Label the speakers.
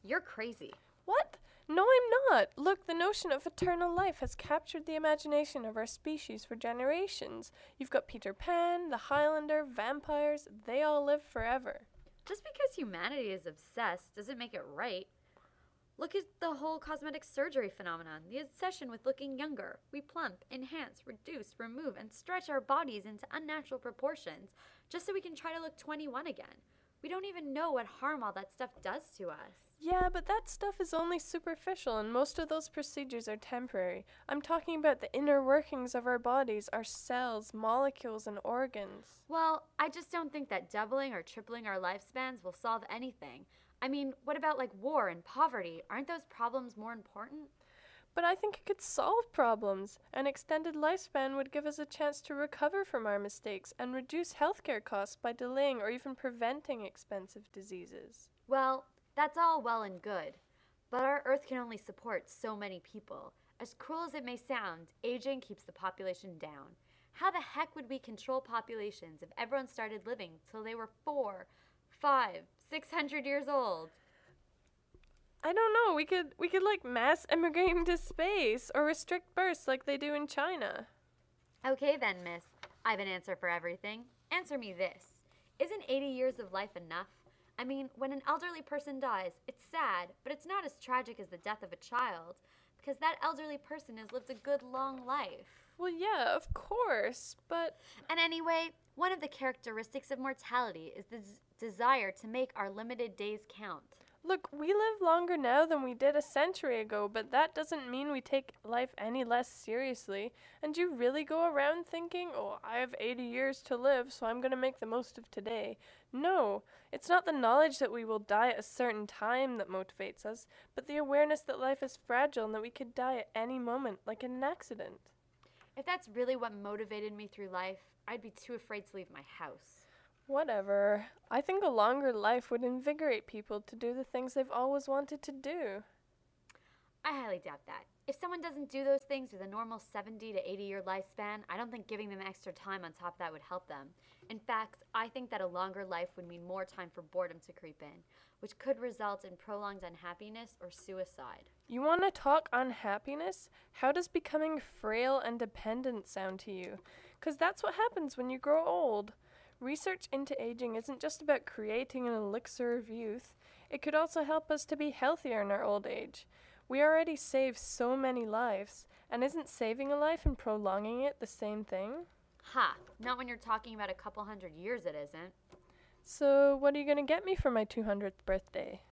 Speaker 1: You're crazy.
Speaker 2: What? No, I'm not. Look, the notion of eternal life has captured the imagination of our species for generations. You've got Peter Pan, the Highlander, vampires, they all live forever.
Speaker 1: Just because humanity is obsessed doesn't make it right. Look at the whole cosmetic surgery phenomenon, the obsession with looking younger. We plump, enhance, reduce, remove, and stretch our bodies into unnatural proportions just so we can try to look 21 again. We don't even know what harm all that stuff does to us.
Speaker 2: Yeah, but that stuff is only superficial, and most of those procedures are temporary. I'm talking about the inner workings of our bodies, our cells, molecules, and organs.
Speaker 1: Well, I just don't think that doubling or tripling our lifespans will solve anything. I mean, what about like war and poverty? Aren't those problems more important?
Speaker 2: But I think it could solve problems. An extended lifespan would give us a chance to recover from our mistakes and reduce healthcare costs by delaying or even preventing expensive diseases.
Speaker 1: Well, that's all well and good, but our Earth can only support so many people. As cruel as it may sound, aging keeps the population down. How the heck would we control populations if everyone started living till they were 4, 5, 600 years old?
Speaker 2: I don't know, we could like mass emigrate into space or restrict births like they do in China.
Speaker 1: Okay then, miss. I have an answer for everything. Answer me this. Isn't 80 years of life enough? I mean, when an elderly person dies, it's sad, but it's not as tragic as the death of a child, because that elderly person has lived a good long life.
Speaker 2: Well, yeah, of course, but
Speaker 1: And anyway, one of the characteristics of mortality is the desire to make our limited days count.
Speaker 2: look, we live longer now than we did a century ago, but that doesn't mean we take life any less seriously. And you really go around thinking, oh, I have 80 years to live, so I'm going to make the most of today. No, it's not the knowledge that we will die at a certain time that motivates us, but the awareness that life is fragile and that we could die at any moment, like in an accident.
Speaker 1: If that's really what motivated me through life, I'd be too afraid to leave my house.
Speaker 2: Whatever. I think a longer life would invigorate people to do the things they've always wanted to do.
Speaker 1: I highly doubt that. If someone doesn't do those things with a normal 70 to 80-year lifespan, I don't think giving them extra time on top of that would help them. In fact, I think that a longer life would mean more time for boredom to creep in, which could result in prolonged unhappiness or suicide.
Speaker 2: You want to talk unhappiness? How does becoming frail and dependent sound to you? 'Cause that's what happens when you grow old. Research into aging isn't just about creating an elixir of youth. It could also help us to be healthier in our old age. We already save so many lives, and isn't saving a life and prolonging it the same thing?
Speaker 1: Ha! Not when you're talking about a couple hundred years, it isn't.
Speaker 2: So, what are you going to get me for my 200th birthday?